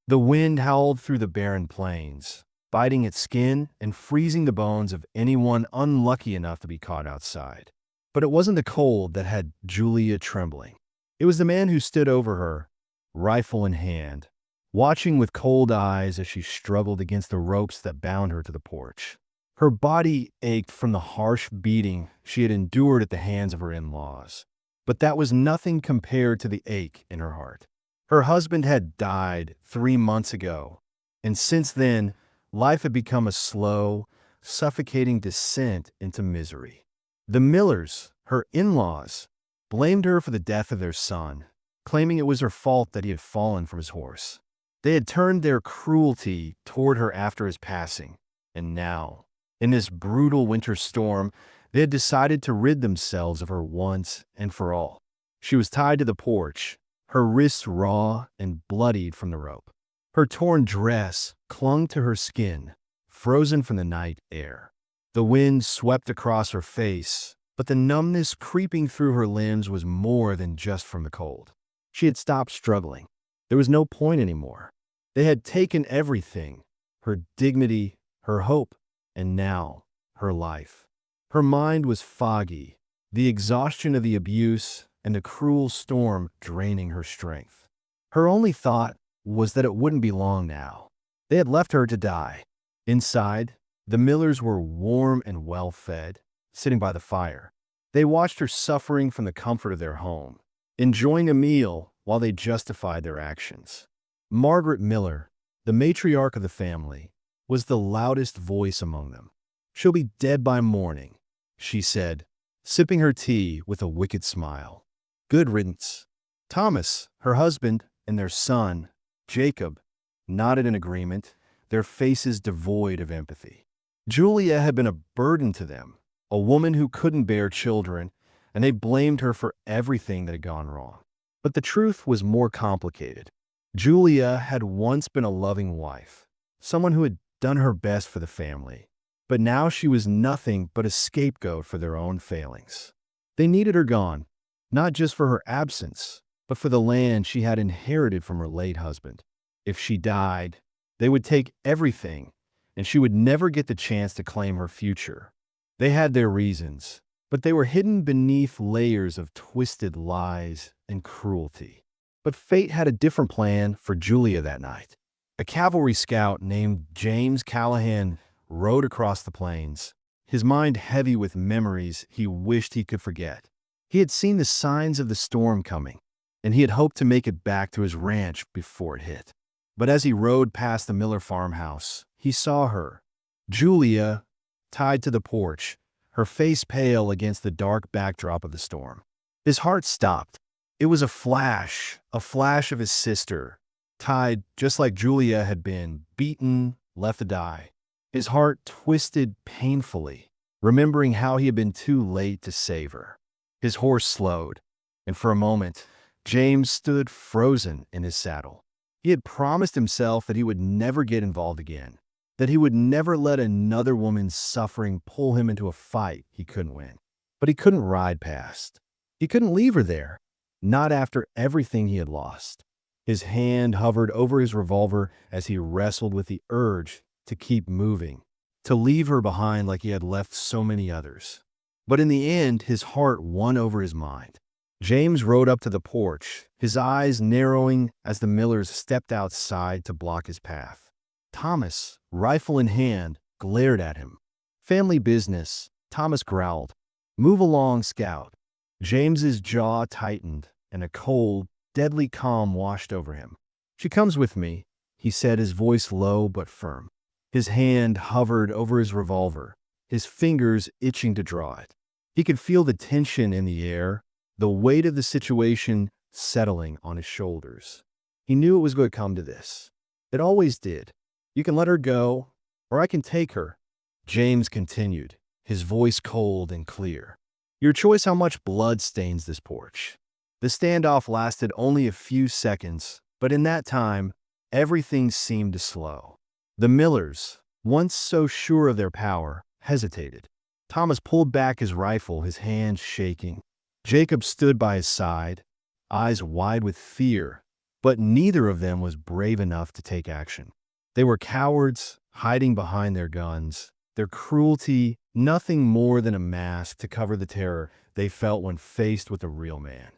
The wind howled through the barren plains, biting at skin and freezing the bones of anyone unlucky enough to be caught outside. But it wasn't the cold that had Julia trembling. It was the man who stood over her, rifle in hand, watching with cold eyes as she struggled against the ropes that bound her to the porch. Her body ached from the harsh beating she had endured at the hands of her in-laws. But that was nothing compared to the ache in her heart. Her husband had died 3 months ago, and since then, life had become a slow, suffocating descent into misery. The Millers, her in-laws, blamed her for the death of their son, claiming it was her fault that he had fallen from his horse. They had turned their cruelty toward her after his passing, and now, in this brutal winter storm, they had decided to rid themselves of her once and for all. She was tied to the porch, her wrists raw and bloodied from the rope. Her torn dress clung to her skin, frozen from the night air. The wind swept across her face, but the numbness creeping through her limbs was more than just from the cold. She had stopped struggling. There was no point anymore. They had taken everything, her dignity, her hope, and now her life. Her mind was foggy, the exhaustion of the abuse and the cruel storm draining her strength. Her only thought was that it wouldn't be long now. They had left her to die. Inside, the Millers were warm and well-fed, sitting by the fire. They watched her suffering from the comfort of their home, enjoying a meal while they justified their actions. Margaret Miller, the matriarch of the family, was the loudest voice among them. "She'll be dead by morning," she said, sipping her tea with a wicked smile. "Good riddance." Thomas, her husband, and their son, Jacob, nodded in agreement, their faces devoid of empathy. Julia had been a burden to them, a woman who couldn't bear children, and they blamed her for everything that had gone wrong. But the truth was more complicated. Julia had once been a loving wife, someone who had done her best for the family, but now she was nothing but a scapegoat for their own failings. They needed her gone, not just for her absence, but for the land she had inherited from her late husband. If she died, they would take everything, and she would never get the chance to claim her future. They had their reasons, but they were hidden beneath layers of twisted lies and cruelty. But fate had a different plan for Julia that night. A cavalry scout named James Callahan rode across the plains, his mind heavy with memories he wished he could forget. He had seen the signs of the storm coming, and he had hoped to make it back to his ranch before it hit. But as he rode past the Miller farmhouse, he saw her, Julia, tied to the porch, her face pale against the dark backdrop of the storm. His heart stopped. It was a flash of his sister, tied just like Julia had been, beaten, left to die. His heart twisted painfully, remembering how he had been too late to save her. His horse slowed, and for a moment, James stood frozen in his saddle. He had promised himself that he would never get involved again, that he would never let another woman's suffering pull him into a fight he couldn't win. But he couldn't ride past. He couldn't leave her there, not after everything he had lost. His hand hovered over his revolver as he wrestled with the urge to keep moving, to leave her behind like he had left so many others. But in the end, his heart won over his mind. James rode up to the porch, his eyes narrowing as the Millers stepped outside to block his path. Thomas, rifle in hand, glared at him. "Family business," Thomas growled. "Move along, Scout." James's jaw tightened, and a cold, deadly calm washed over him. "She comes with me," he said, his voice low but firm. His hand hovered over his revolver, his fingers itching to draw it. He could feel the tension in the air, the weight of the situation settling on his shoulders. He knew it was going to come to this. It always did. "You can let her go, or I can take her," James continued, his voice cold and clear. "Your choice how much blood stains this porch." The standoff lasted only a few seconds, but in that time, everything seemed to slow. The Millers, once so sure of their power, hesitated. Thomas pulled back his rifle, his hands shaking. Jacob stood by his side, eyes wide with fear, But neither of them was brave enough to take action. They were cowards, hiding behind their guns, their cruelty nothing more than a mask to cover the terror they felt when faced with a real man.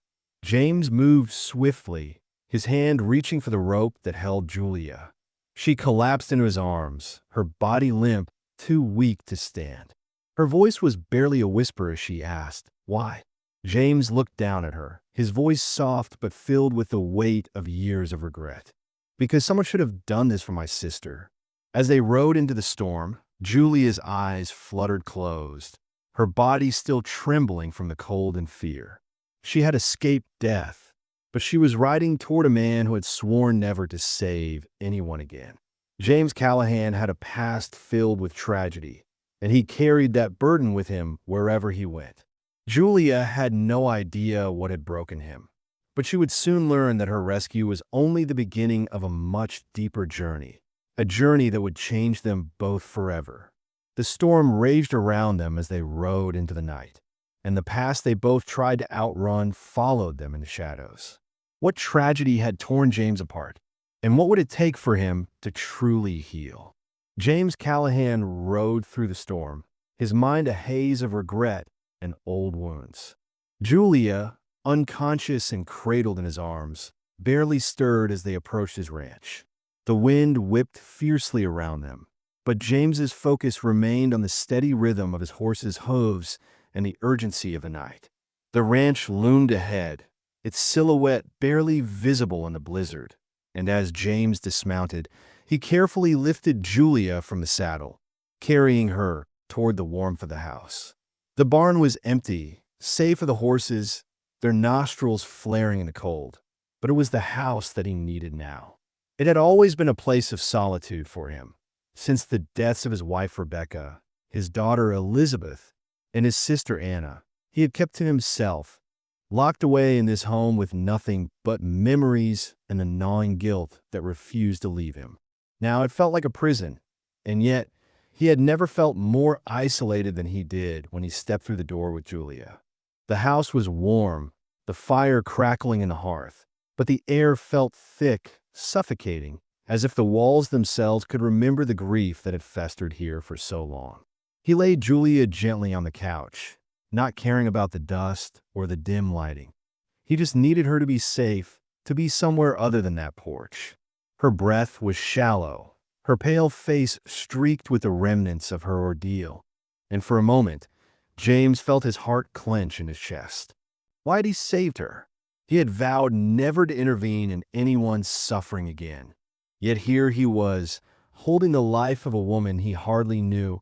James moved swiftly, his hand reaching for the rope that held Julia. She collapsed into his arms, her body limp, too weak to stand. Her voice was barely a whisper as she asked, "Why?" James looked down at her, his voice soft but filled with the weight of years of regret. "Because someone should have done this for my sister." As they rode into the storm, Julia's eyes fluttered closed, her body still trembling from the cold and fear. She had escaped death, but she was riding toward a man who had sworn never to save anyone again. James Callahan had a past filled with tragedy, and he carried that burden with him wherever he went. Julia had no idea what had broken him, but she would soon learn that her rescue was only the beginning of a much deeper journey, a journey that would change them both forever. The storm raged around them as they rode into the night, and the past they both tried to outrun followed them in the shadows. What tragedy had torn James apart, and what would it take for him to truly heal? James Callahan rode through the storm, his mind a haze of regret and old wounds. Julia, unconscious and cradled in his arms, barely stirred as they approached his ranch. The wind whipped fiercely around them, but James's focus remained on the steady rhythm of his horse's hooves and the urgency of the night. The ranch loomed ahead, its silhouette barely visible in the blizzard, and as James dismounted, he carefully lifted Julia from the saddle, carrying her toward the warmth of the house. The barn was empty, save for the horses, their nostrils flaring in the cold, but it was the house that he needed now. It had always been a place of solitude for him. Since the deaths of his wife Rebecca, his daughter Elizabeth, and his sister Anna, he had kept to himself, locked away in this home with nothing but memories and the gnawing guilt that refused to leave him. Now it felt like a prison, and yet he had never felt more isolated than he did when he stepped through the door with Julia. The house was warm, the fire crackling in the hearth, but the air felt thick, suffocating, as if the walls themselves could remember the grief that had festered here for so long. He laid Julia gently on the couch, not caring about the dust or the dim lighting. He just needed her to be safe, to be somewhere other than that porch. Her breath was shallow, her pale face streaked with the remnants of her ordeal, and for a moment, James felt his heart clench in his chest. Why had he saved her? He had vowed never to intervene in anyone's suffering again. Yet here he was, holding the life of a woman he hardly knew,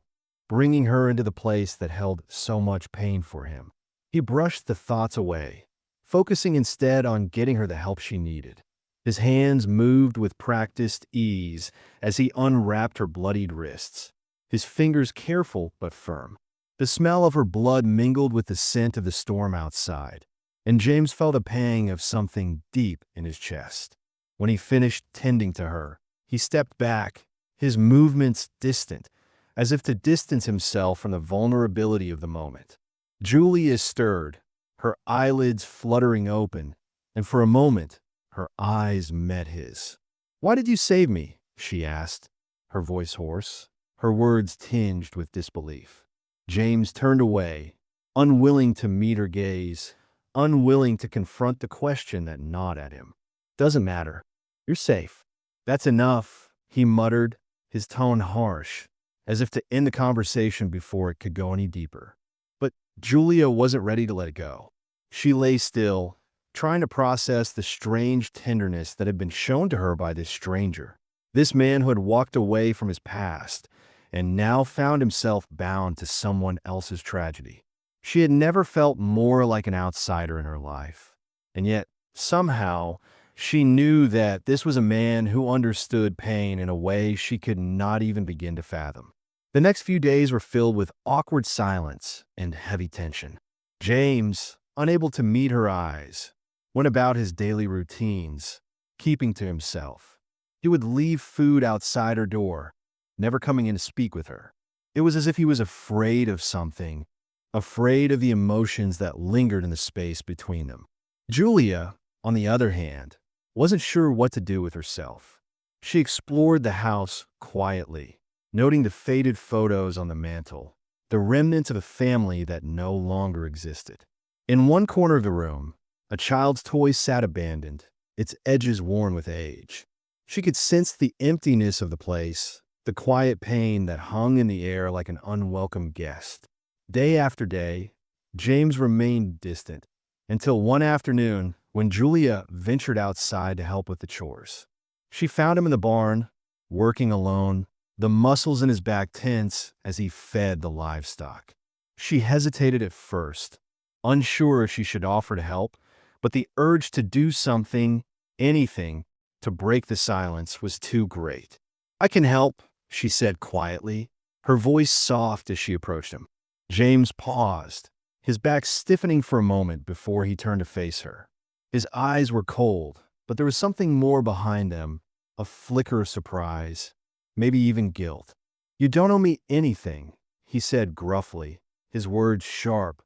bringing her into the place that held so much pain for him. He brushed the thoughts away, focusing instead on getting her the help she needed. His hands moved with practiced ease as he unwrapped her bloodied wrists, his fingers careful but firm. The smell of her blood mingled with the scent of the storm outside, and James felt a pang of something deep in his chest. When he finished tending to her, he stepped back, his movements distant, as if to distance himself from the vulnerability of the moment. Julia stirred, her eyelids fluttering open, and for a moment, her eyes met his. "Why did you save me?" she asked, her voice hoarse, her words tinged with disbelief. James turned away, unwilling to meet her gaze, unwilling to confront the question that gnawed at him. "Doesn't matter. You're safe." "That's enough," he muttered, his tone harsh, as if to end the conversation before it could go any deeper. But Julia wasn't ready to let it go. She lay still, trying to process the strange tenderness that had been shown to her by this stranger, this man who had walked away from his past and now found himself bound to someone else's tragedy. She had never felt more like an outsider in her life, and yet, somehow, she knew that this was a man who understood pain in a way she could not even begin to fathom. The next few days were filled with awkward silence and heavy tension. James, unable to meet her eyes, went about his daily routines, keeping to himself. He would leave food outside her door, never coming in to speak with her. It was as if he was afraid of something, afraid of the emotions that lingered in the space between them. Julia, on the other hand, wasn't sure what to do with herself. She explored the house quietly, noting the faded photos on the mantel, the remnants of a family that no longer existed. In one corner of the room, a child's toy sat abandoned, its edges worn with age. She could sense the emptiness of the place, the quiet pain that hung in the air like an unwelcome guest. Day after day, James remained distant, until one afternoon when Julia ventured outside to help with the chores. She found him in the barn, working alone, the muscles in his back tense as he fed the livestock. She hesitated at first, unsure if she should offer to help, but the urge to do something, anything, to break the silence was too great. "I can help," she said quietly, her voice soft as she approached him. James paused, his back stiffening for a moment before he turned to face her. His eyes were cold, but there was something more behind them, a flicker of surprise, maybe even guilt. "You don't owe me anything," he said gruffly, his words sharp,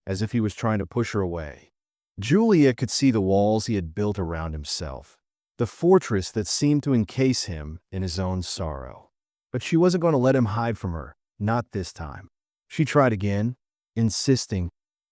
as if he was trying to push her away. Julia could see the walls he had built around himself, the fortress that seemed to encase him in his own sorrow. But she wasn't going to let him hide from her, not this time. She tried again, insisting,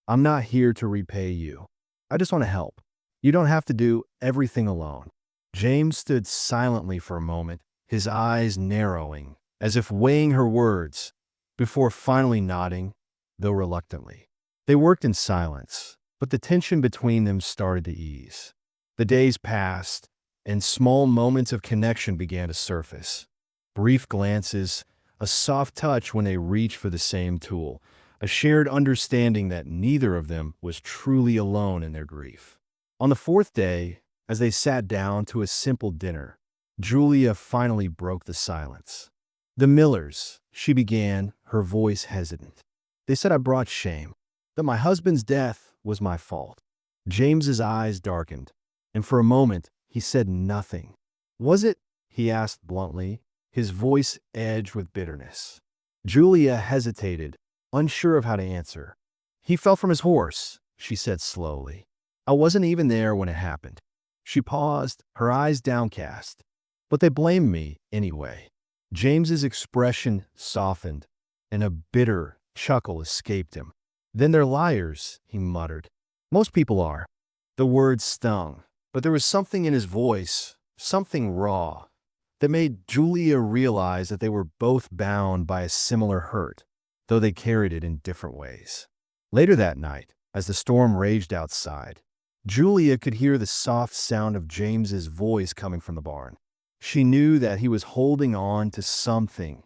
"I'm not here to repay you. I just want to help. You don't have to do everything alone." James stood silently for a moment, his eyes narrowing, as if weighing her words, before finally nodding, though reluctantly. They worked in silence, but the tension between them started to ease. The days passed, and small moments of connection began to surface. Brief glances, a soft touch when they reached for the same tool, a shared understanding that neither of them was truly alone in their grief. On the fourth day, as they sat down to a simple dinner, Julia finally broke the silence. "The Millers," she began, her voice hesitant. "They said I brought shame, that my husband's death was my fault." James's eyes darkened, and for a moment he said nothing. "Was it?" he asked bluntly, his voice edged with bitterness. Julia hesitated, unsure of how to answer. "He fell from his horse," she said slowly. "I wasn't even there when it happened." She paused, her eyes downcast. "But they blamed me anyway." James's expression softened, and a bitter chuckle escaped him. "Then they're liars," he muttered. "Most people are." The words stung, but there was something in his voice, something raw, that made Julia realize that they were both bound by a similar hurt, though they carried it in different ways. Later that night, as the storm raged outside, Julia could hear the soft sound of James's voice coming from the barn. She knew that he was holding on to something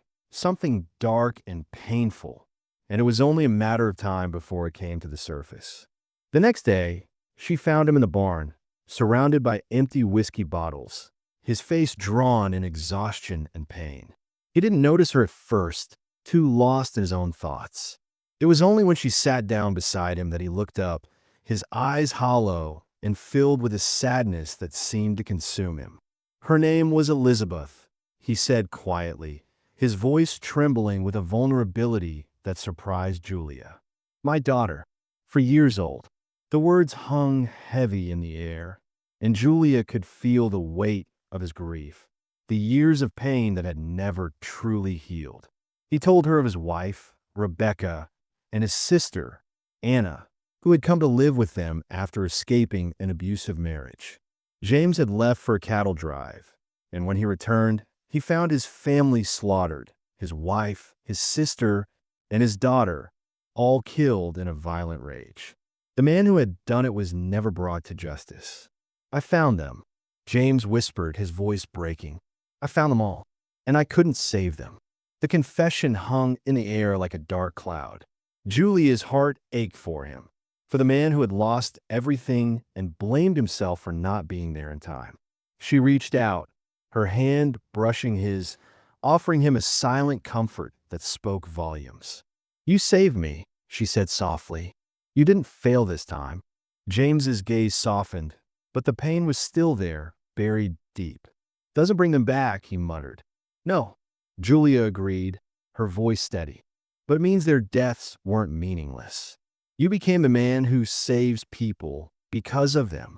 dark and painful, and it was only a matter of time before it came to the surface. The next day, she found him in the barn, surrounded by empty whiskey bottles, his face drawn in exhaustion and pain. He didn't notice her at first, too lost in his own thoughts. It was only when she sat down beside him that he looked up, his eyes hollow and filled with a sadness that seemed to consume him. "Her name was Elizabeth," he said quietly, his voice trembling with a vulnerability that surprised Julia. "My daughter, for years old." The words hung heavy in the air, and Julia could feel the weight of his grief, the years of pain that had never truly healed. He told her of his wife, Rebecca, and his sister, Anna, who had come to live with them after escaping an abusive marriage. James had left for a cattle drive, and when he returned, he found his family slaughtered, his wife, his sister, and his daughter, all killed in a violent rage. The man who had done it was never brought to justice. "I found them," James whispered, his voice breaking. "I found them all, and I couldn't save them." The confession hung in the air like a dark cloud. Julia's heart ached for him, for the man who had lost everything and blamed himself for not being there in time. She reached out, her hand brushing his, offering him a silent comfort that spoke volumes. "You saved me," she said softly. "You didn't fail this time." James's gaze softened, but the pain was still there, buried deep. "Doesn't bring them back," he muttered. "No," Julia agreed, her voice steady. "But it means their deaths weren't meaningless. You became the man who saves people because of them."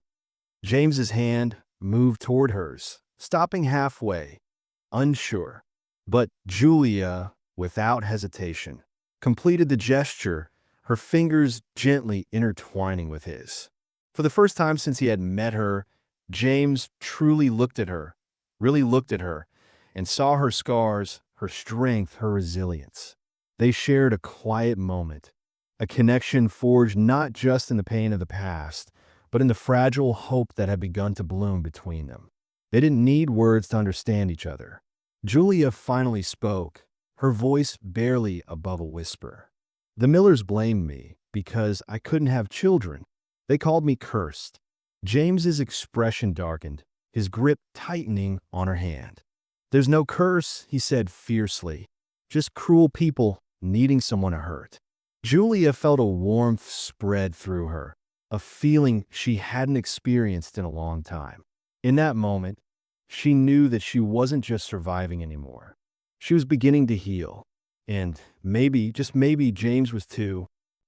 James's hand, moved toward hers, stopping halfway, unsure. But Julia, without hesitation, completed the gesture, her fingers gently intertwining with his. For the first time since he had met her, James truly looked at her, really looked at her, and saw her scars, her strength, her resilience. They shared a quiet moment, a connection forged not just in the pain of the past, but in the fragile hope that had begun to bloom between them. They didn't need words to understand each other. Julia finally spoke, her voice barely above a whisper. The Millers blamed me because I couldn't have children. They called me cursed. James's expression darkened, his grip tightening on her hand. There's no curse, he said fiercely. Just cruel people needing someone to hurt. Julia felt a warmth spread through her, a feeling she hadn't experienced in a long time. In that moment, she knew that she wasn't just surviving anymore. She was beginning to heal. And maybe, just maybe, James was too.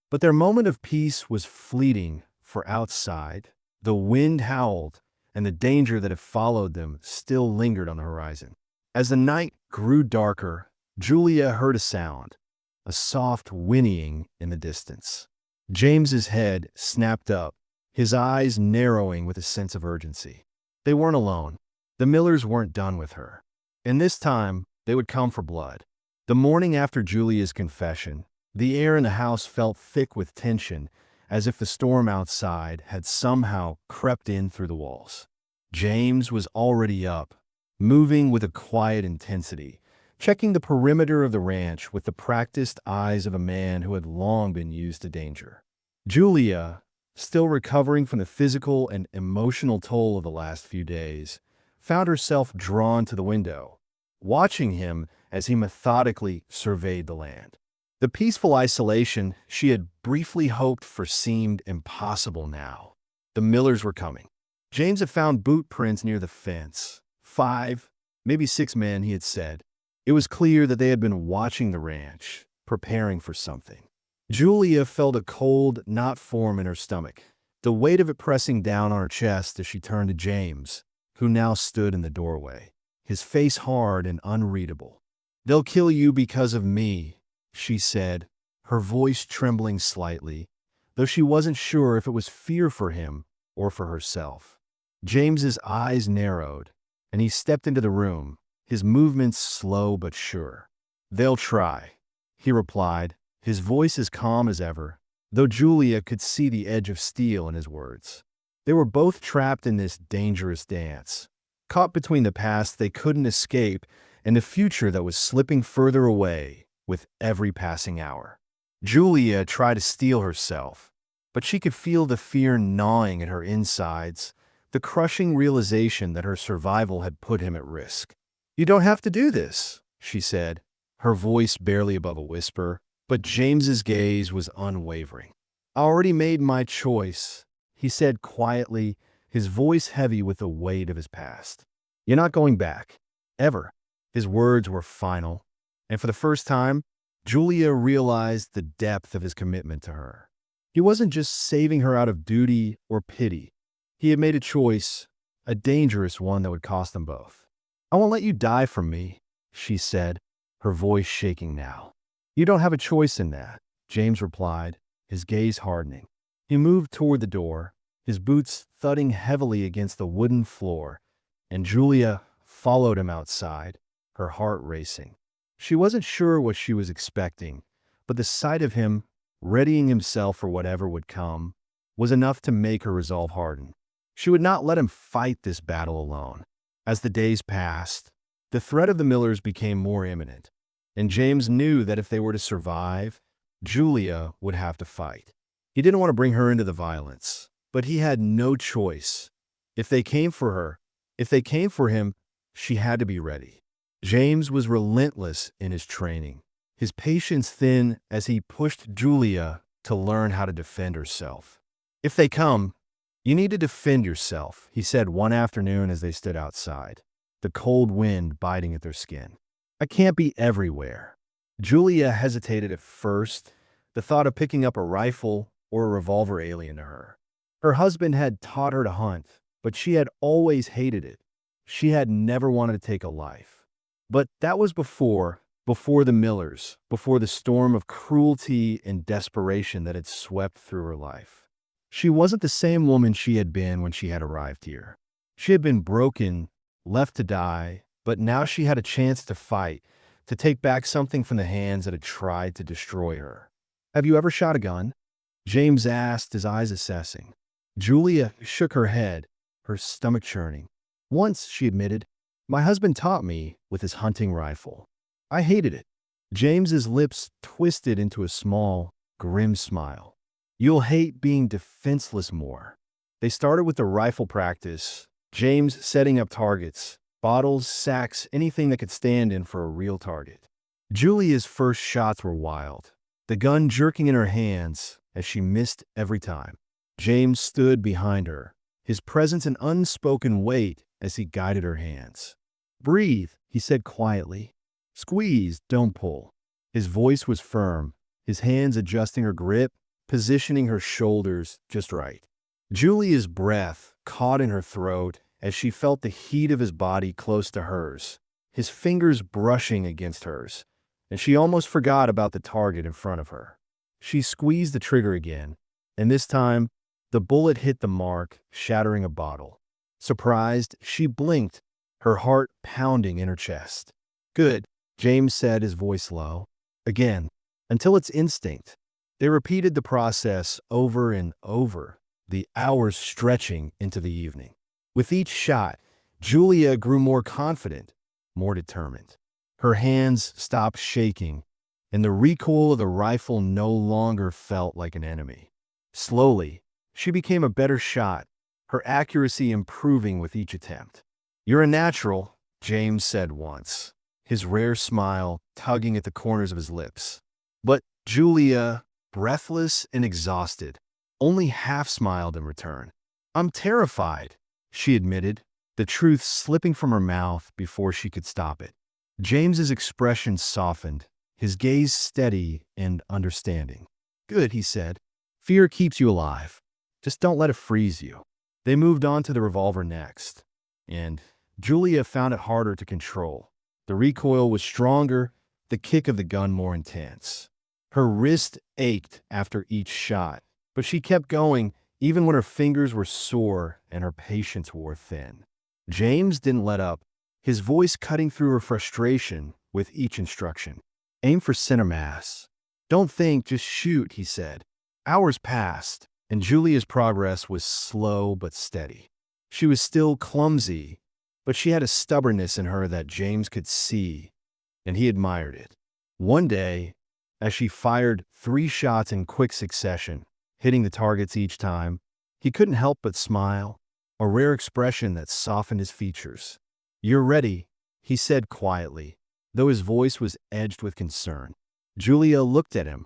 But their moment of peace was fleeting, for outside, the wind howled, and the danger that had followed them still lingered on the horizon. As the night grew darker, Julia heard a sound, a soft whinnying in the distance. James's head snapped up, his eyes narrowing with a sense of urgency. They weren't alone. The Millers weren't done with her. And this time, they would come for blood. The morning after Julia's confession, the air in the house felt thick with tension, as if the storm outside had somehow crept in through the walls. James was already up, moving with a quiet intensity, checking the perimeter of the ranch with the practiced eyes of a man who had long been used to danger. Julia, still recovering from the physical and emotional toll of the last few days, found herself drawn to the window, watching him as he methodically surveyed the land. The peaceful isolation she had briefly hoped for seemed impossible now. The Millers were coming. James had found boot prints near the fence. 5, maybe 6 men, he had said. It was clear that they had been watching the ranch, preparing for something. Julia felt a cold knot form in her stomach, the weight of it pressing down on her chest as she turned to James, who now stood in the doorway, his face hard and unreadable. "They'll kill you because of me," she said, her voice trembling slightly, though she wasn't sure if it was fear for him or for herself. James's eyes narrowed, and he stepped into the room, his movements slow but sure. "They'll try," he replied, his voice as calm as ever, though Julia could see the edge of steel in his words. They were both trapped in this dangerous dance, caught between the past they couldn't escape and the future that was slipping further away with every passing hour. Julia tried to steel herself, but she could feel the fear gnawing at her insides, the crushing realization that her survival had put him at risk. "You don't have to do this," she said, her voice barely above a whisper, but James's gaze was unwavering. "I already made my choice," he said quietly, his voice heavy with the weight of his past. "You're not going back. Ever." His words were final, and for the first time, Julia realized the depth of his commitment to her. He wasn't just saving her out of duty or pity. He had made a choice, a dangerous one that would cost them both. "I won't let you die from me," she said, her voice shaking now. "You don't have a choice in that," James replied, his gaze hardening. He moved toward the door, his boots thudding heavily against the wooden floor, and Julia followed him outside, her heart racing. She wasn't sure what she was expecting, but the sight of him, readying himself for whatever would come, was enough to make her resolve harden. She would not let him fight this battle alone. As the days passed, the threat of the Millers became more imminent, and James knew that if they were to survive, Julia would have to fight. He didn't want to bring her into the violence, but he had no choice. If they came for him, she had to be ready. James was relentless in his training, his patience thin as he pushed Julia to learn how to defend herself. "If they come, you need to defend yourself," he said one afternoon as they stood outside, the cold wind biting at their skin. "I can't be everywhere." Julia hesitated at first, the thought of picking up a rifle or a revolver alien to her. Her husband had taught her to hunt, but she had always hated it. She had never wanted to take a life. But that was before the Millers, before the storm of cruelty and desperation that had swept through her life. She wasn't the same woman she had been when she had arrived here. She had been broken, left to die, but now she had a chance to fight, to take back something from the hands that had tried to destroy her. "Have you ever shot a gun?" James asked, his eyes assessing. Julia shook her head, her stomach churning. "Once," she admitted. "My husband taught me with his hunting rifle. I hated it." James's lips twisted into a small, grim smile. "You'll hate being defenseless more." They started with the rifle practice, James setting up targets, bottles, sacks, anything that could stand in for a real target. Julia's first shots were wild, the gun jerking in her hands as she missed every time. James stood behind her, his presence an unspoken weight as he guided her hands. "Breathe," he said quietly. "Squeeze, don't pull." His voice was firm, his hands adjusting her grip, positioning her shoulders just right. Julia's breath caught in her throat as she felt the heat of his body close to hers, his fingers brushing against hers, and she almost forgot about the target in front of her. She squeezed the trigger again, and this time, the bullet hit the mark, shattering a bottle. Surprised, she blinked, her heart pounding in her chest. "Good," James said, his voice low. "Again, until it's instinct." They repeated the process over and over, the hours stretching into the evening. With each shot, Julia grew more confident, more determined. Her hands stopped shaking, and the recoil of the rifle no longer felt like an enemy. Slowly, she became a better shot, her accuracy improving with each attempt. "You're a natural," James said once, his rare smile tugging at the corners of his lips. But Julia, breathless and exhausted, only half smiled in return. "I'm terrified," she admitted, the truth slipping from her mouth before she could stop it. James's expression softened, his gaze steady and understanding. "Good," he said. "Fear keeps you alive. Just don't let it freeze you." They moved on to the revolver next, and Julia found it harder to control. The recoil was stronger, the kick of the gun more intense. Her wrist ached after each shot, but she kept going even when her fingers were sore and her patience wore thin. James didn't let up, his voice cutting through her frustration with each instruction. "Aim for center mass. Don't think, just shoot," he said. Hours passed, and Julia's progress was slow but steady. She was still clumsy, but she had a stubbornness in her that James could see, and he admired it. One day, as she fired 3 shots in quick succession, hitting the targets each time, he couldn't help but smile, a rare expression that softened his features. "You're ready," he said quietly, though his voice was edged with concern. Julia looked at him,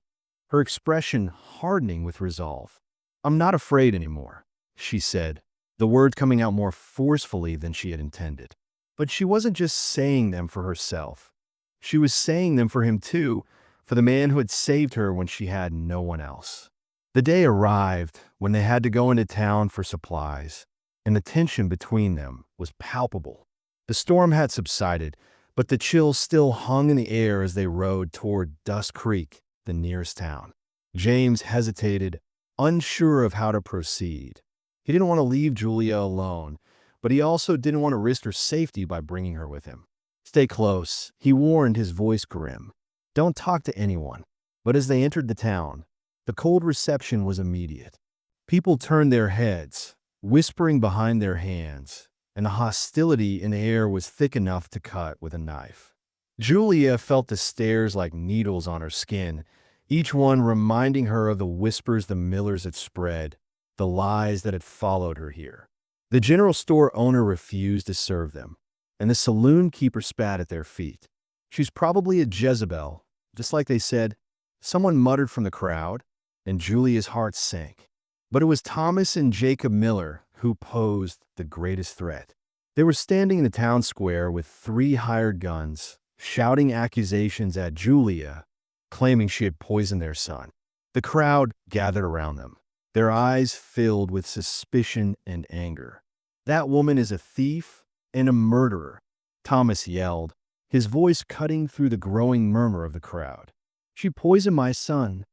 her expression hardening with resolve. "I'm not afraid anymore," she said, the word coming out more forcefully than she had intended. But she wasn't just saying them for herself. She was saying them for him too, for the man who had saved her when she had no one else. The day arrived when they had to go into town for supplies, and the tension between them was palpable. The storm had subsided, but the chill still hung in the air as they rode toward Dust Creek, the nearest town. James hesitated, unsure of how to proceed. He didn't want to leave Julia alone, but he also didn't want to risk her safety by bringing her with him. "Stay close," he warned, his voice grim. "Don't talk to anyone." But as they entered the town, the cold reception was immediate. People turned their heads, whispering behind their hands, and the hostility in the air was thick enough to cut with a knife. Julia felt the stares like needles on her skin, each one reminding her of the whispers the Millers had spread, the lies that had followed her here. The general store owner refused to serve them, and the saloon keeper spat at their feet. "She's probably a Jezebel," just like they said, someone muttered from the crowd, and Julia's heart sank. But it was Thomas and Jacob Miller who posed the greatest threat. They were standing in the town square with 3 hired guns, shouting accusations at Julia, claiming she had poisoned their son. The crowd gathered around them, their eyes filled with suspicion and anger. That woman is a thief and a murderer, Thomas yelled, his voice cutting through the growing murmur of the crowd. She poisoned my son,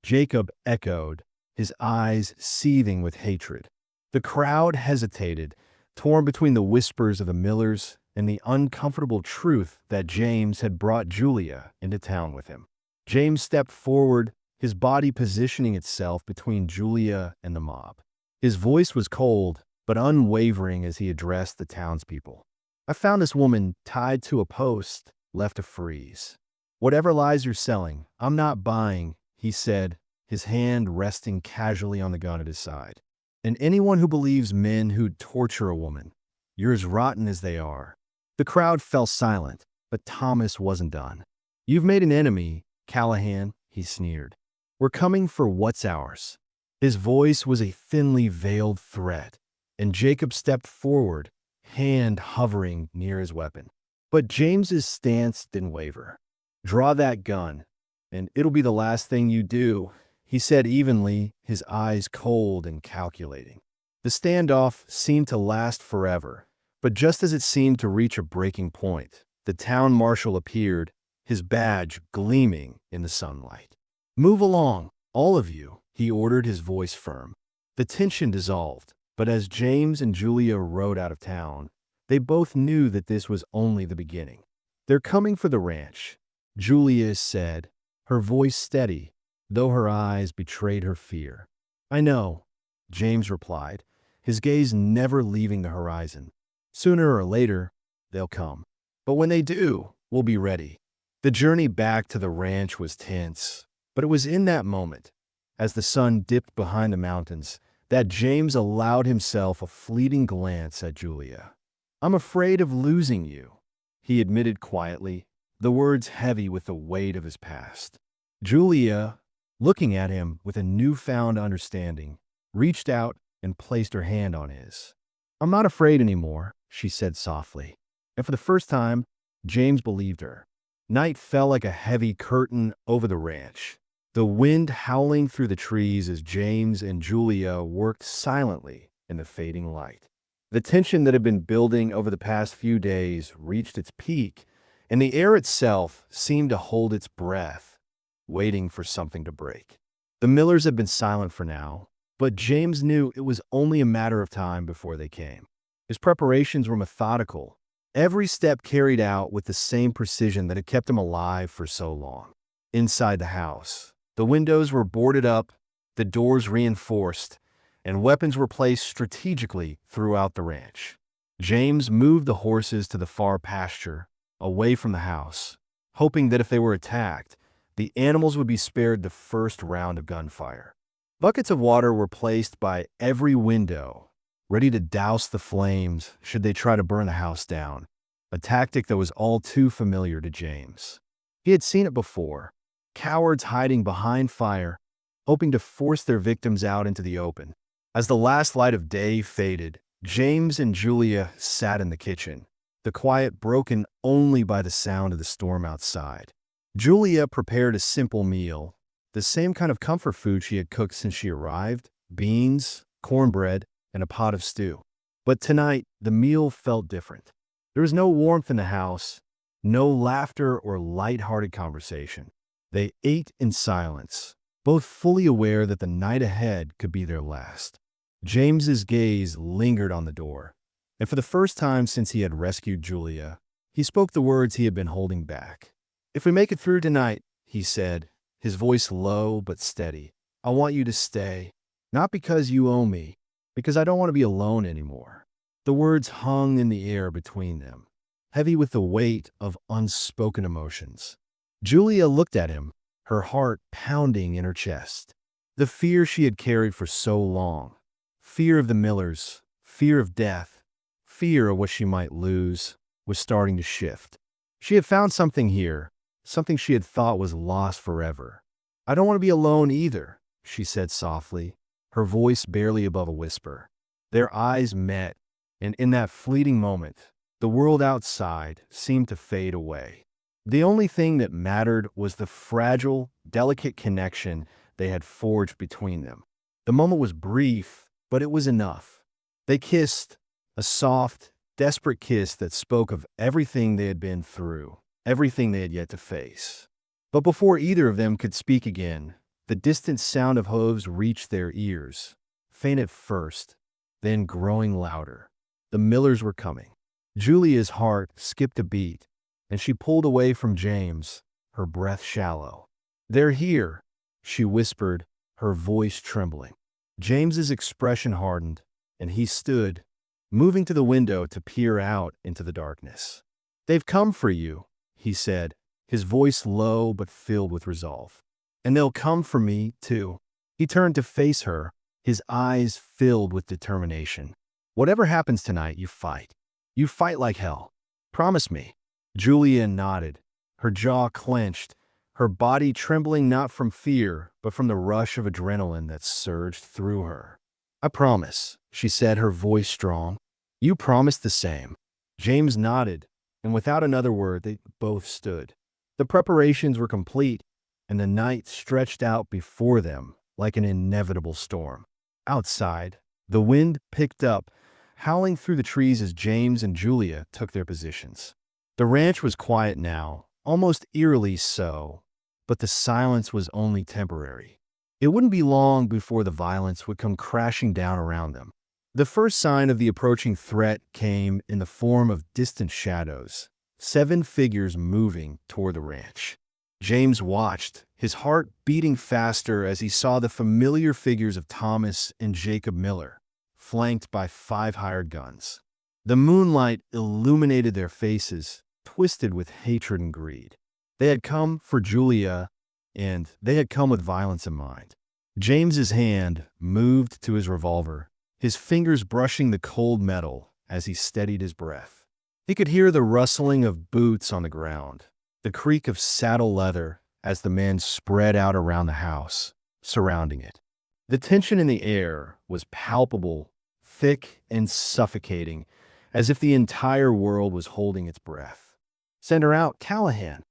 Jacob echoed, his eyes seething with hatred. The crowd hesitated, torn between the whispers of the Millers and the uncomfortable truth that James had brought Julia into town with him. James stepped forward, his body positioning itself between Julia and the mob. His voice was cold, but unwavering as he addressed the townspeople. I found this woman tied to a post, left to freeze. Whatever lies you're selling, I'm not buying, he said, his hand resting casually on the gun at his side. And anyone who believes men who'd torture a woman, you're as rotten as they are. The crowd fell silent, but Thomas wasn't done. You've made an enemy, Callahan, he sneered. We're coming for what's ours. His voice was a thinly veiled threat, and Jacob stepped forward, hand hovering near his weapon. But James's stance didn't waver. Draw that gun, and it'll be the last thing you do, he said evenly, his eyes cold and calculating. The standoff seemed to last forever, but just as it seemed to reach a breaking point, the town marshal appeared, his badge gleaming in the sunlight. Move along, all of you, he ordered, his voice firm. The tension dissolved, but as James and Julia rode out of town, they both knew that this was only the beginning. They're coming for the ranch, Julia said, her voice steady, though her eyes betrayed her fear. I know, James replied, his gaze never leaving the horizon. Sooner or later, they'll come. But when they do, we'll be ready. The journey back to the ranch was tense, but it was in that moment, as the sun dipped behind the mountains, that James allowed himself a fleeting glance at Julia. I'm afraid of losing you, he admitted quietly, the words heavy with the weight of his past. Julia, looking at him with a newfound understanding, reached out and placed her hand on his. I'm not afraid anymore, she said softly. And for the first time, James believed her. Night fell like a heavy curtain over the ranch, the wind howling through the trees as James and Julia worked silently in the fading light. The tension that had been building over the past few days reached its peak, and the air itself seemed to hold its breath, waiting for something to break. The Millers had been silent for now, but James knew it was only a matter of time before they came. His preparations were methodical, every step carried out with the same precision that had kept him alive for so long. Inside the house, the windows were boarded up, the doors reinforced, and weapons were placed strategically throughout the ranch. James moved the horses to the far pasture, away from the house, hoping that if they were attacked, the animals would be spared the first round of gunfire. Buckets of water were placed by every window, ready to douse the flames should they try to burn the house down, a tactic that was all too familiar to James. He had seen it before, cowards hiding behind fire, hoping to force their victims out into the open. As the last light of day faded, James and Julia sat in the kitchen, the quiet broken only by the sound of the storm outside. Julia prepared a simple meal, the same kind of comfort food she had cooked since she arrived, beans, cornbread, and a pot of stew. But tonight, the meal felt different. There was no warmth in the house, no laughter or light-hearted conversation. They ate in silence, both fully aware that the night ahead could be their last. James's gaze lingered on the door, and for the first time since he had rescued Julia, he spoke the words he had been holding back. If we make it through tonight, he said, his voice low but steady, I want you to stay, not because you owe me, because I don't want to be alone anymore. The words hung in the air between them, heavy with the weight of unspoken emotions. Julia looked at him, her heart pounding in her chest. The fear she had carried for so long, fear of the Millers, fear of death, fear of what she might lose, was starting to shift. She had found something here, something she had thought was lost forever. I don't want to be alone either, she said softly, her voice barely above a whisper. Their eyes met, and in that fleeting moment, the world outside seemed to fade away. The only thing that mattered was the fragile, delicate connection they had forged between them. The moment was brief, but it was enough. They kissed, A soft, desperate kiss that spoke of everything they had been through, everything they had yet to face. But before either of them could speak again, the distant sound of hooves reached their ears, faint at first, then growing louder. The Millers were coming. Julia's heart skipped a beat, and she pulled away from James, her breath shallow. "They're here," she whispered, her voice trembling. James's expression hardened, and he stood, moving to the window to peer out into the darkness. "They've come for you," he said, his voice low but filled with resolve. "And they'll come for me, too." He turned to face her, his eyes filled with determination. "Whatever happens tonight, you fight. You fight like hell. Promise me." Julia nodded, her jaw clenched, her body trembling not from fear, but from the rush of adrenaline that surged through her. "I promise," she said, her voice strong. "You promised the same." James nodded, and without another word, they both stood. The preparations were complete, and the night stretched out before them like an inevitable storm. Outside, the wind picked up, howling through the trees as James and Julia took their positions. The ranch was quiet now, almost eerily so, but the silence was only temporary. It wouldn't be long before the violence would come crashing down around them. The first sign of the approaching threat came in the form of distant shadows, 7 figures moving toward the ranch. James watched, his heart beating faster as he saw the familiar figures of Thomas and Jacob Miller, flanked by 5 hired guns. The moonlight illuminated their faces, twisted with hatred and greed. They had come for Julia, and they had come with violence in mind. James's hand moved to his revolver, his fingers brushing the cold metal as he steadied his breath. He could hear the rustling of boots on the ground, the creak of saddle leather as the men spread out around the house, surrounding it. The tension in the air was palpable, thick and suffocating, as if the entire world was holding its breath. "Send her out, Callahan."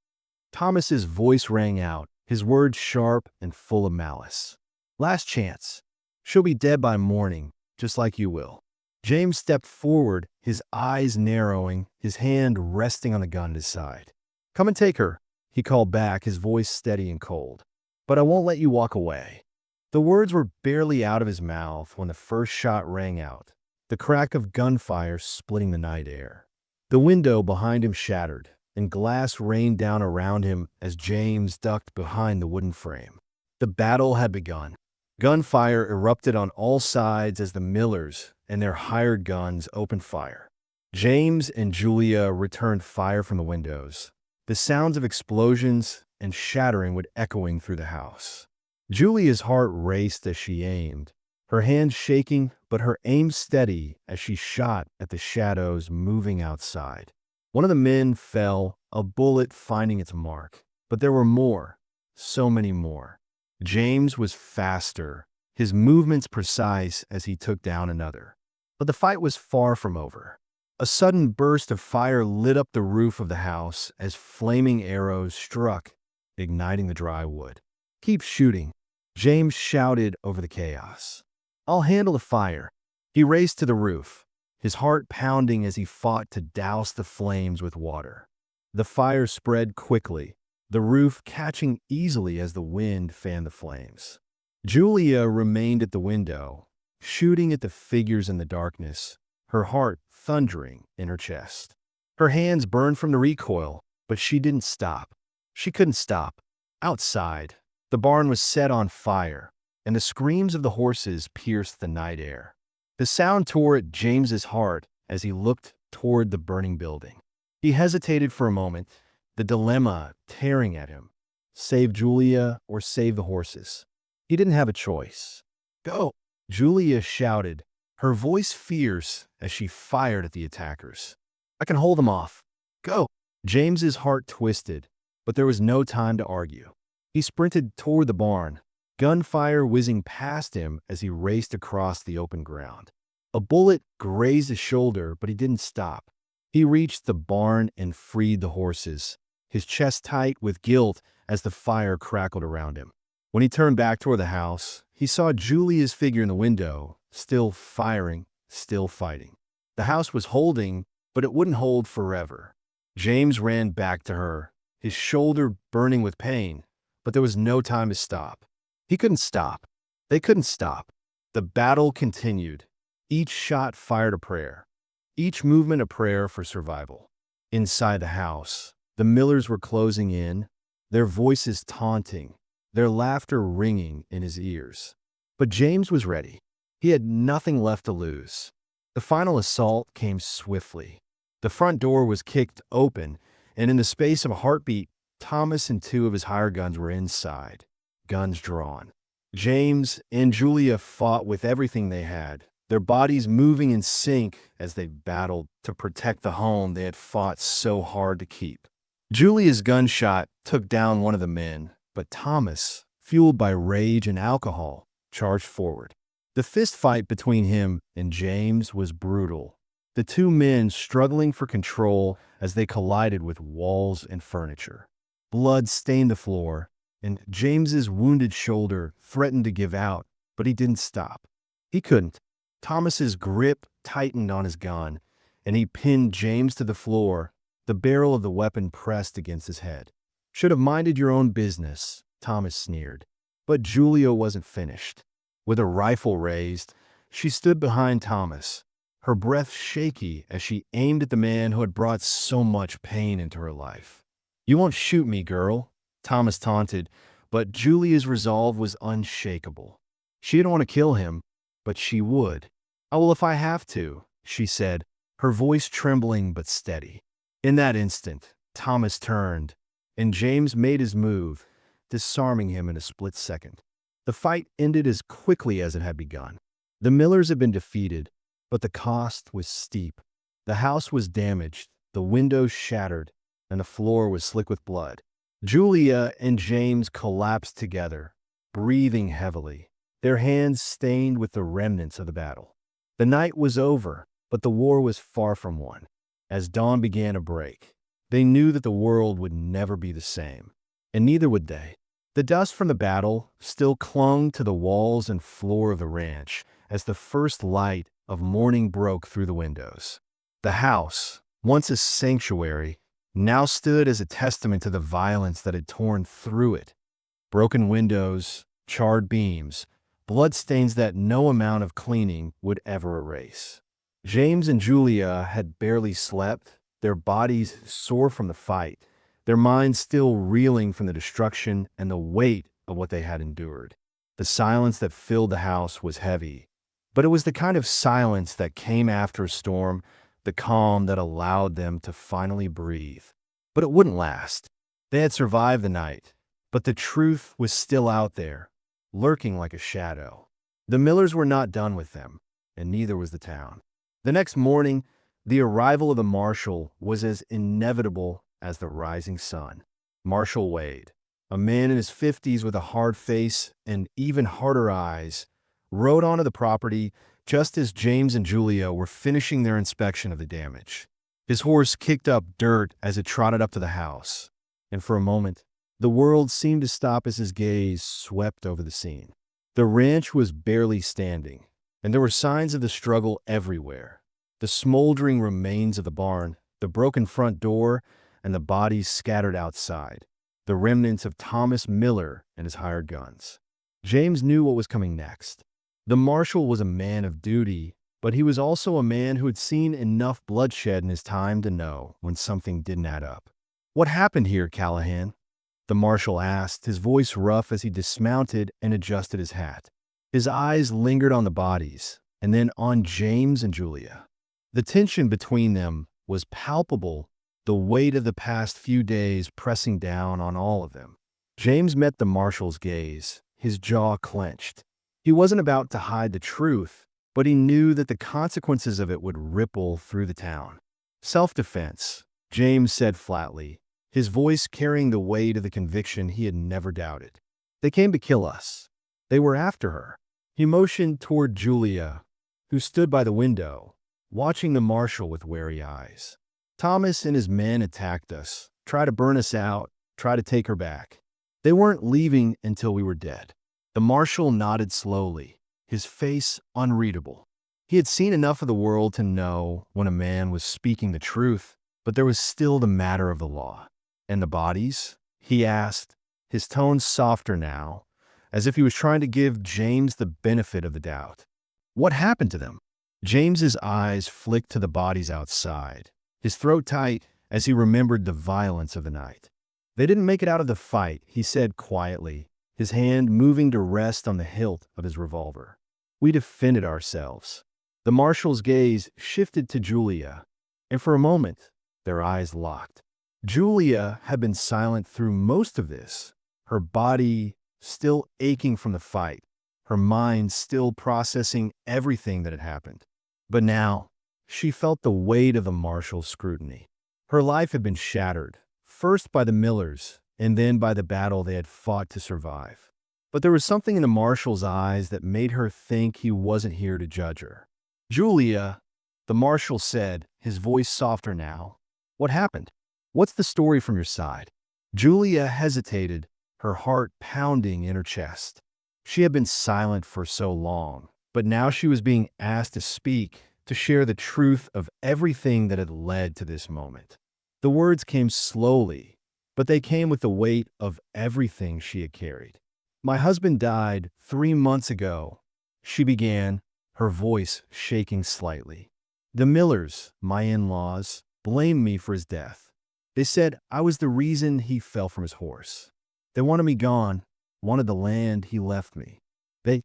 Thomas's voice rang out, his words sharp and full of malice. "Last chance. She'll be dead by morning, just like you will." James stepped forward, his eyes narrowing, his hand resting on the gun at his side. "Come and take her," he called back, his voice steady and cold. "But I won't let you walk away." The words were barely out of his mouth when the first shot rang out, the crack of gunfire splitting the night air. The window behind him shattered, and glass rained down around him as James ducked behind the wooden frame. The battle had begun. Gunfire erupted on all sides as the Millers and their hired guns opened fire. James and Julia returned fire from the windows, the sounds of explosions and shattering would echoing through the house. Julia's heart raced as she aimed, her hands shaking but her aim steady as she shot at the shadows moving outside. One of the men fell, a bullet finding its mark, but there were more, so many more. James was faster, his movements precise as he took down another. But the fight was far from over. A sudden burst of fire lit up the roof of the house as flaming arrows struck, igniting the dry wood. "Keep shooting," James shouted over the chaos. "I'll handle the fire." He raced to the roof, his heart pounding as he fought to douse the flames with water. The fire spread quickly, the roof catching easily as the wind fanned the flames. Julia remained at the window, shooting at the figures in the darkness, her heart thundering in her chest. Her hands burned from the recoil, but she didn't stop. She couldn't stop. Outside, the barn was set on fire, and the screams of the horses pierced the night air. The sound tore at James's heart as he looked toward the burning building. He hesitated for a moment, the dilemma tearing at him. Save Julia or save the horses? He didn't have a choice. "Go!" Julia shouted, her voice fierce as she fired at the attackers. "I can hold them off. Go!" James's heart twisted, but there was no time to argue. He sprinted toward the barn, gunfire whizzing past him as he raced across the open ground. A bullet grazed his shoulder, but he didn't stop. He reached the barn and freed the horses, his chest tight with guilt as the fire crackled around him. When he turned back toward the house, he saw Julia's figure in the window, still firing, still fighting. The house was holding, but it wouldn't hold forever. James ran back to her, his shoulder burning with pain, but there was no time to stop. He couldn't stop. They couldn't stop. The battle continued. Each shot fired a prayer. Each movement a prayer for survival. Inside the house, the Millers were closing in, their voices taunting, their laughter ringing in his ears. But James was ready. He had nothing left to lose. The final assault came swiftly. The front door was kicked open, and in the space of a heartbeat, Thomas and two of his hired guns were inside, guns drawn. James and Julia fought with everything they had, their bodies moving in sync as they battled to protect the home they had fought so hard to keep. Julia's gunshot took down one of the men, but Thomas, fueled by rage and alcohol, charged forward. The fist fight between him and James was brutal, the two men struggling for control as they collided with walls and furniture. Blood stained the floor, and James's wounded shoulder threatened to give out, but he didn't stop. He couldn't. Thomas's grip tightened on his gun, and he pinned James to the floor, the barrel of the weapon pressed against his head. "Should have minded your own business," Thomas sneered. But Julia wasn't finished. With a rifle raised, she stood behind Thomas, her breath shaky as she aimed at the man who had brought so much pain into her life. "You won't shoot me, girl," Thomas taunted, but Julia's resolve was unshakable. She didn't want to kill him, but she would. "I will if I have to," she said, her voice trembling but steady. In that instant, Thomas turned, and James made his move, disarming him in a split second. The fight ended as quickly as it had begun. The Millers had been defeated, but the cost was steep. The house was damaged, the windows shattered, and the floor was slick with blood. Julia and James collapsed together, breathing heavily, their hands stained with the remnants of the battle. The night was over, but the war was far from won. As dawn began to break, they knew that the world would never be the same, and neither would they. The dust from the battle still clung to the walls and floor of the ranch as the first light of morning broke through the windows. The house, once a sanctuary, now stood as a testament to the violence that had torn through it. Broken windows, charred beams, bloodstains that no amount of cleaning would ever erase. James and Julia had barely slept, their bodies sore from the fight, their minds still reeling from the destruction and the weight of what they had endured. The silence that filled the house was heavy, but it was the kind of silence that came after a storm, the calm that allowed them to finally breathe. But it wouldn't last. They had survived the night, but the truth was still out there, lurking like a shadow. The Millers were not done with them, and neither was the town. The next morning, the arrival of the marshal was as inevitable as the rising sun. Marshal Wade, a man in his 50s with a hard face and even harder eyes, rode onto the property just as James and Julia were finishing their inspection of the damage. His horse kicked up dirt as it trotted up to the house, and for a moment, the world seemed to stop as his gaze swept over the scene. The ranch was barely standing, and there were signs of the struggle everywhere. The smoldering remains of the barn, the broken front door, and the bodies scattered outside, the remnants of Thomas Miller and his hired guns. James knew what was coming next. The marshal was a man of duty, but he was also a man who had seen enough bloodshed in his time to know when something didn't add up. "What happened here, Callahan?" the marshal asked, his voice rough as he dismounted and adjusted his hat. His eyes lingered on the bodies, and then on James and Julia. The tension between them was palpable, the weight of the past few days pressing down on all of them. James met the marshal's gaze, his jaw clenched. He wasn't about to hide the truth, but he knew that the consequences of it would ripple through the town. "Self-defense," James said flatly, his voice carrying the weight of the conviction he had never doubted. "They came to kill us. They were after her." He motioned toward Julia, who stood by the window, watching the marshal with wary eyes. "Thomas and his men attacked us, tried to burn us out, tried to take her back. They weren't leaving until we were dead." The marshal nodded slowly, his face unreadable. He had seen enough of the world to know when a man was speaking the truth, but there was still the matter of the law. And the bodies? He asked, his tone softer now, as if he was trying to give James the benefit of the doubt. What happened to them? James's eyes flicked to the bodies outside, his throat tight as he remembered the violence of the night. They didn't make it out of the fight, he said quietly, his hand moving to rest on the hilt of his revolver. We defended ourselves. The marshal's gaze shifted to Julia, and for a moment, their eyes locked. Julia had been silent through most of this, her body still aching from the fight, her mind still processing everything that had happened. But now, she felt the weight of the marshal's scrutiny. Her life had been shattered, first by the Millers, and then by the battle they had fought to survive. But there was something in the marshal's eyes that made her think he wasn't here to judge her. Julia, the marshal said, his voice softer now. What happened? What's the story from your side? Julia hesitated, her heart pounding in her chest. She had been silent for so long, but now she was being asked to speak, to share the truth of everything that had led to this moment. The words came slowly, but they came with the weight of everything she had carried. My husband died 3 months ago, she began, her voice shaking slightly. The Millers, my in-laws, blamed me for his death. They said I was the reason he fell from his horse. They wanted me gone, wanted the land he left me. They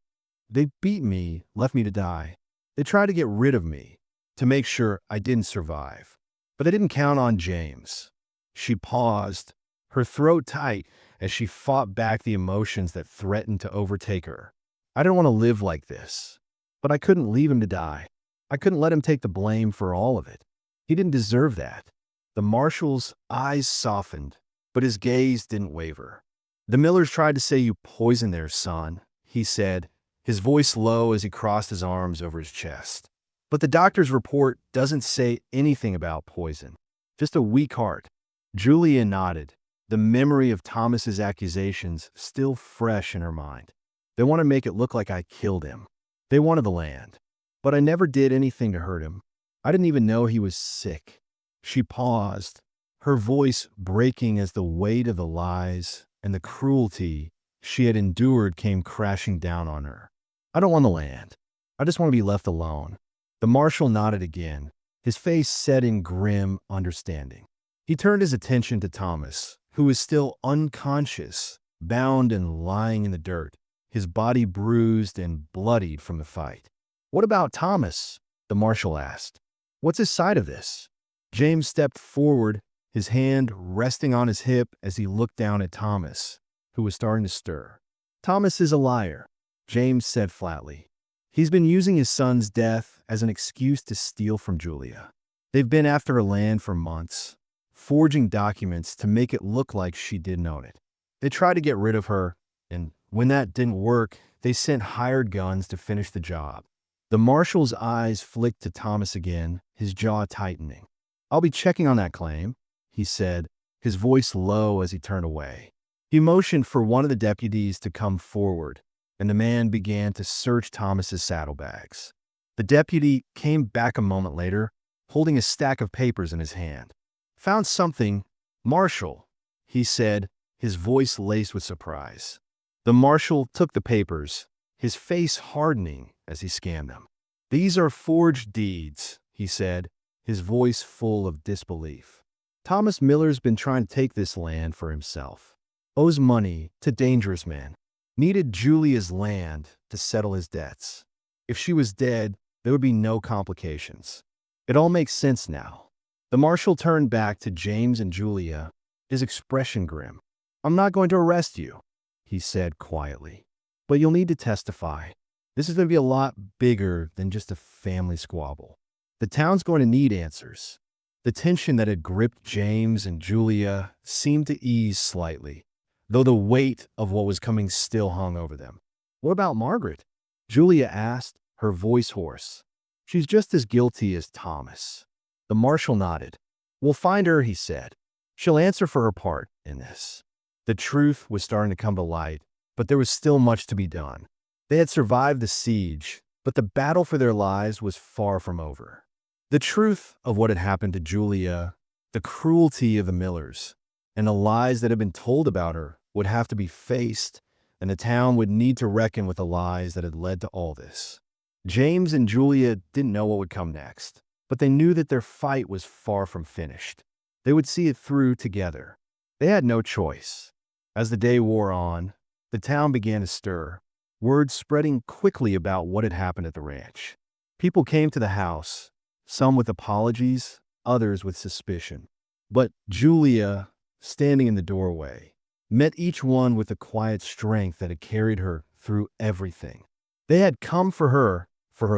beat me, left me to die. They tried to get rid of me, to make sure I didn't survive. But they didn't count on James. She paused, her throat tight as she fought back the emotions that threatened to overtake her. I didn't want to live like this, but I couldn't leave him to die. I couldn't let him take the blame for all of it. He didn't deserve that. The marshal's eyes softened, but his gaze didn't waver. The Millers tried to say you poisoned their son, he said, his voice low as he crossed his arms over his chest. But the doctor's report doesn't say anything about poison, just a weak heart. Julia nodded, the memory of Thomas's accusations still fresh in her mind. They want to make it look like I killed him. They wanted the land. But I never did anything to hurt him. I didn't even know he was sick. She paused, her voice breaking as the weight of the lies and the cruelty she had endured came crashing down on her. I don't want the land. I just want to be left alone. The marshal nodded again, his face set in grim understanding. He turned his attention to Thomas, who was still unconscious, bound and lying in the dirt, his body bruised and bloodied from the fight. What about Thomas? The marshal asked. What's his side of this? James stepped forward, his hand resting on his hip as he looked down at Thomas, who was starting to stir. Thomas is a liar, James said flatly. He's been using his son's death as an excuse to steal from Julia. They've been after her land for months, forging documents to make it look like she didn't own it. They tried to get rid of her, and when that didn't work, they sent hired guns to finish the job. The marshal's eyes flicked to Thomas again, his jaw tightening. I'll be checking on that claim, he said, his voice low as he turned away. He motioned for one of the deputies to come forward, and the man began to search Thomas's saddlebags. The deputy came back a moment later, holding a stack of papers in his hand. Found something, Marshal, he said, his voice laced with surprise. The marshal took the papers, his face hardening as he scanned them. These are forged deeds, he said, his voice full of disbelief. Thomas Miller's been trying to take this land for himself. Owes money to dangerous men. Needed Julia's land to settle his debts. If she was dead, there would be no complications. It all makes sense now. The marshal turned back to James and Julia, his expression grim. I'm not going to arrest you, he said quietly, but you'll need to testify. This is going to be a lot bigger than just a family squabble. The town's going to need answers. The tension that had gripped James and Julia seemed to ease slightly, though the weight of what was coming still hung over them. What about Margaret? Julia asked, her voice hoarse. She's just as guilty as Thomas. The marshal nodded. We'll find her, he said. She'll answer for her part in this. The truth was starting to come to light, but there was still much to be done. They had survived the siege, But the battle for their lives was far from over. The truth of what had happened to Julia, the cruelty of the Millers, and the lies that had been told about her would have to be faced, and the town would need to reckon with the lies that had led to all this. James and Julia didn't know what would come next, but they knew that their fight was far from finished. They would see it through together. They had no choice. As the day wore on, the town began to stir, word spreading quickly about what had happened at the ranch. People came to the house, some with apologies, others with suspicion. But Julia, standing in the doorway, met each one with the quiet strength that had carried her through everything. They had come for her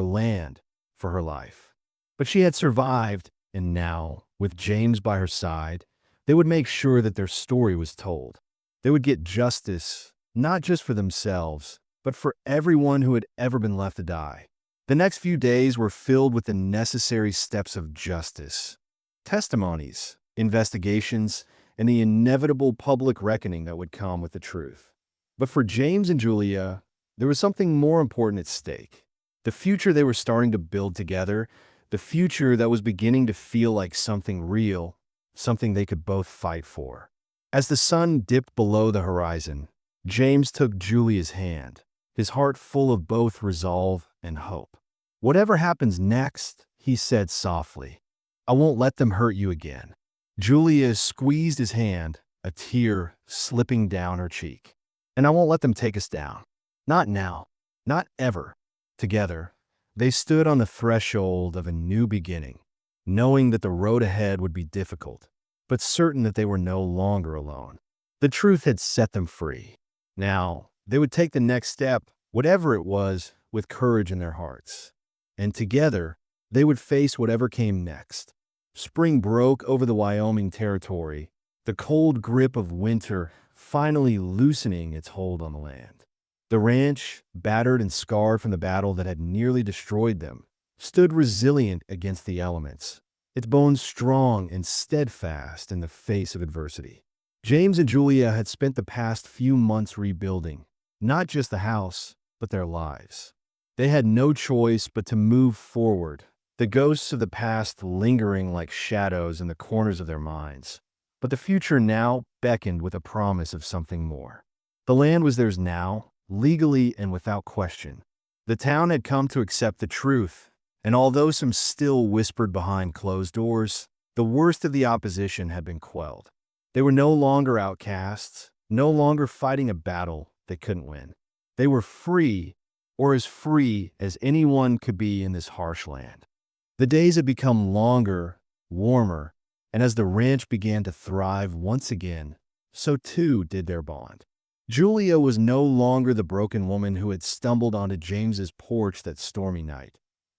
land, for her life. But she had survived, and now, with James by her side, they would make sure that their story was told. They would get justice, not just for themselves, but for everyone who had ever been left to die. The next few days were filled with the necessary steps of justice. Testimonies, investigations, and the inevitable public reckoning that would come with the truth. But for James and Julia, there was something more important at stake. The future they were starting to build together, the future that was beginning to feel like something real, something they could both fight for. As the sun dipped below the horizon, James took Julia's hand, his heart full of both resolve and hope. "Whatever happens next," he said softly, "I won't let them hurt you again." Julia squeezed his hand, a tear slipping down her cheek. "And I won't let them take us down. Not now. Not ever." Together, they stood on the threshold of a new beginning, knowing that the road ahead would be difficult, but certain that they were no longer alone. The truth had set them free. Now, they would take the next step, whatever it was, with courage in their hearts. And together, they would face whatever came next. Spring broke over the Wyoming territory, the cold grip of winter finally loosening its hold on the land. The ranch, battered and scarred from the battle that had nearly destroyed them, stood resilient against the elements, its bones strong and steadfast in the face of adversity. James and Julia had spent the past few months rebuilding, not just the house, but their lives. They had no choice but to move forward, the ghosts of the past lingering like shadows in the corners of their minds. But the future now beckoned with a promise of something more. The land was theirs now, legally and without question. The town had come to accept the truth, and although some still whispered behind closed doors, the worst of the opposition had been quelled. They were no longer outcasts, no longer fighting a battle they couldn't win. They were free, or as free as anyone could be in this harsh land. The days had become longer, warmer, and as the ranch began to thrive once again, so too did their bond. Julia was no longer the broken woman who had stumbled onto James's porch that stormy night.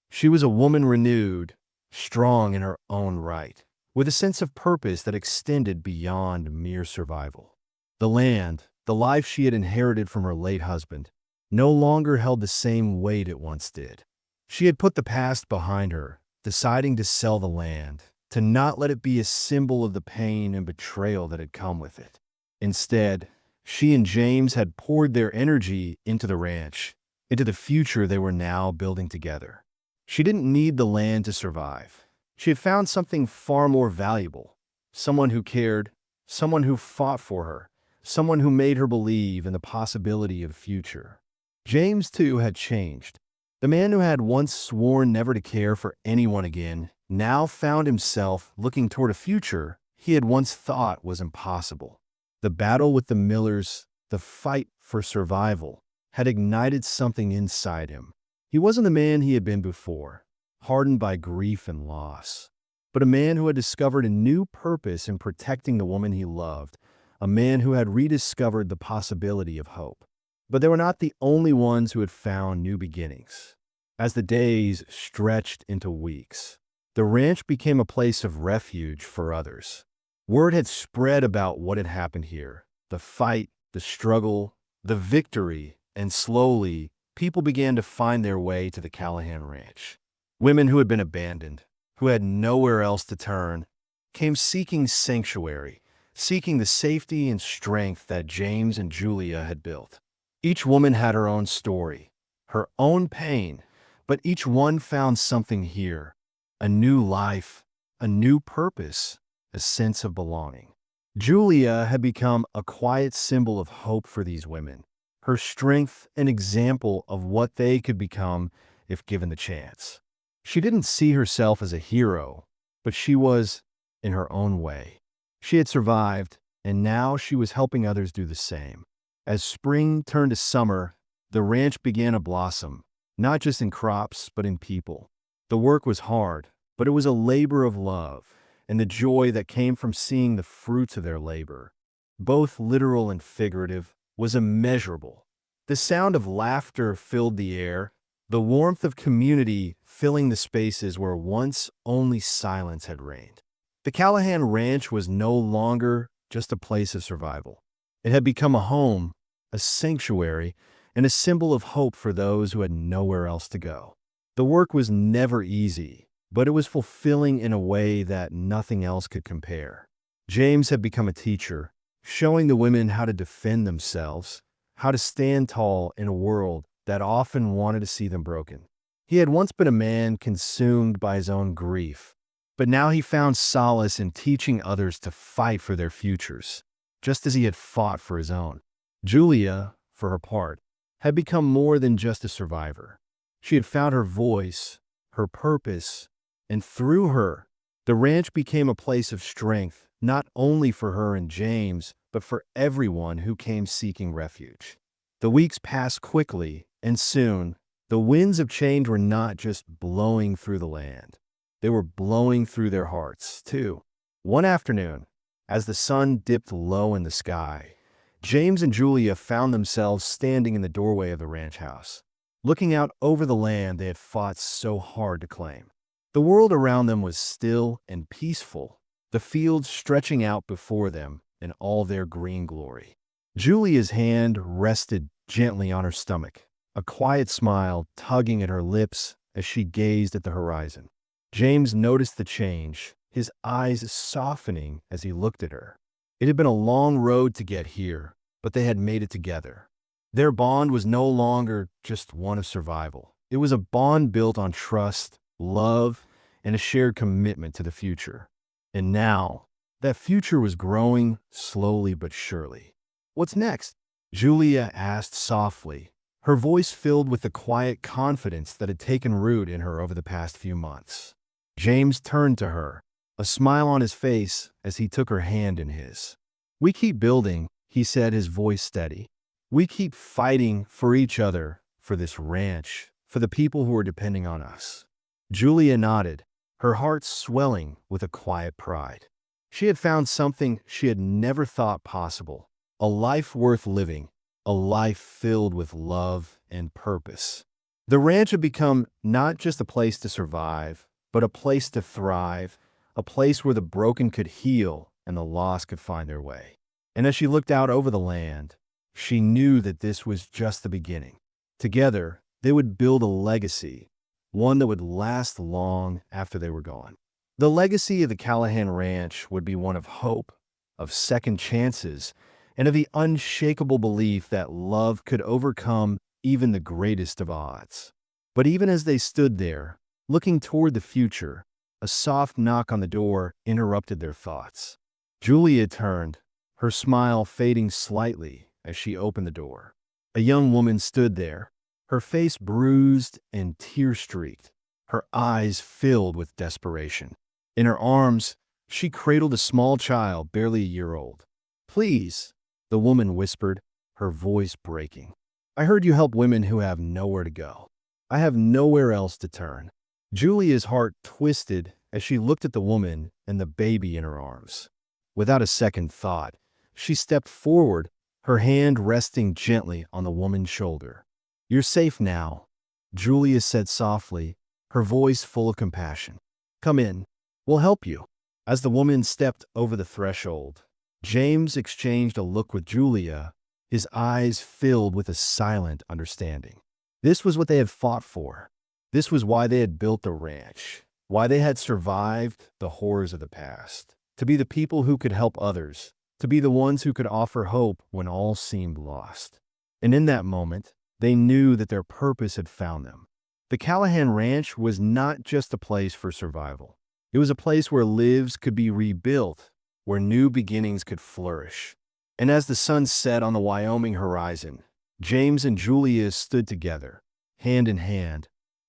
She was a woman renewed, strong in her own right, with a sense of purpose that extended beyond mere survival. The land, the life she had inherited from her late husband, no longer held the same weight it once did. She had put the past behind her, deciding to sell the land, to not let it be a symbol of the pain and betrayal that had come with it. Instead, she and James had poured their energy into the ranch, into the future they were now building together. She didn't need the land to survive. She had found something far more valuable, someone who cared, someone who fought for her, someone who made her believe in the possibility of a future. James, too, had changed. The man who had once sworn never to care for anyone again now found himself looking toward a future he had once thought was impossible. The battle with the Millers, the fight for survival, had ignited something inside him. He wasn't the man he had been before, hardened by grief and loss, but a man who had discovered a new purpose in protecting the woman he loved, a man who had rediscovered the possibility of hope. But they were not the only ones who had found new beginnings. As the days stretched into weeks, the ranch became a place of refuge for others. Word had spread about what had happened here, the fight, the struggle, the victory, and slowly, people began to find their way to the Callahan Ranch. Women who had been abandoned, who had nowhere else to turn, came seeking sanctuary, seeking the safety and strength that James and Julia had built. Each woman had her own story, her own pain, But each one found something here: a new life, a new purpose, a sense of belonging. Julia had become a quiet symbol of hope for these women, her strength an example of what they could become if given the chance. She didn't see herself as a hero, but she was, in her own way. She had survived, and now she was helping others do the same. As spring turned to summer, the ranch began to blossom, not just in crops, but in people. The work was hard, but it was a labor of love, and the joy that came from seeing the fruits of their labor, both literal and figurative, was immeasurable. The sound of laughter filled the air, the warmth of community filling the spaces where once only silence had reigned. The Callahan Ranch was no longer just a place of survival. It had become a home, a sanctuary, and a symbol of hope for those who had nowhere else to go. The work was never easy, but it was fulfilling in a way that nothing else could compare. James had become a teacher, showing the women how to defend themselves, how to stand tall in a world that often wanted to see them broken. He had once been a man consumed by his own grief, but now he found solace in teaching others to fight for their futures, just as he had fought for his own. Julia, for her part, had become more than just a survivor. She had found her voice, her purpose, and through her, the ranch became a place of strength, not only for her and James, but for everyone who came seeking refuge. The weeks passed quickly, and soon, the winds of change were not just blowing through the land. They were blowing through their hearts, too. One afternoon, as the sun dipped low in the sky, James and Julia found themselves standing in the doorway of the ranch house, looking out over the land they had fought so hard to claim. The world around them was still and peaceful, the fields stretching out before them in all their green glory. Julia's hand rested gently on her stomach, a quiet smile tugging at her lips as she gazed at the horizon. James noticed the change, his eyes softening as he looked at her. It had been a long road to get here, but they had made it together. Their bond was no longer just one of survival. It was a bond built on trust, love, and a shared commitment to the future. And now, that future was growing slowly but surely. "What's next?" Julia asked softly, her voice filled with the quiet confidence that had taken root in her over the past few months. James turned to her, a smile on his face as he took her hand in his. "We keep building," he said, his voice steady. "We keep fighting for each other, for this ranch, for the people who are depending on us." Julia nodded, her heart swelling with a quiet pride. She had found something she had never thought possible, a life worth living, a life filled with love and purpose. The ranch had become not just a place to survive, but a place to thrive, a place where the broken could heal and the lost could find their way. And as she looked out over the land, she knew that this was just the beginning. Together, they would build a legacy, one that would last long after they were gone. The legacy of the Callahan Ranch would be one of hope, of second chances, and of the unshakable belief that love could overcome even the greatest of odds. But even as they stood there, looking toward the future, a soft knock on the door interrupted their thoughts. Julia turned, her smile fading slightly as she opened the door. A young woman stood there, her face bruised and tear-streaked, her eyes filled with desperation. In her arms, she cradled a small child barely a year old. "Please," the woman whispered, her voice breaking. "I heard you help women who have nowhere to go. I have nowhere else to turn." Julia's heart twisted as she looked at the woman and the baby in her arms. Without a second thought, she stepped forward, her hand resting gently on the woman's shoulder. "You're safe now," Julia said softly, her voice full of compassion. "Come in. We'll help you." As the woman stepped over the threshold, James exchanged a look with Julia, his eyes filled with a silent understanding. This was what they had fought for. This was why they had built the ranch, why they had survived the horrors of the past. To be the people who could help others, to be the ones who could offer hope when all seemed lost. And in that moment, they knew that their purpose had found them. The Callahan Ranch was not just a place for survival. It was a place where lives could be rebuilt, where new beginnings could flourish. And as the sun set on the Wyoming horizon, James and Julia stood together, hand in hand,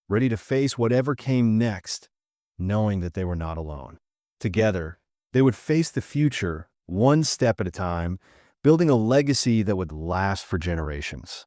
ready to face whatever came next, knowing that they were not alone. Together, they would face the future, one step at a time, building a legacy that would last for generations.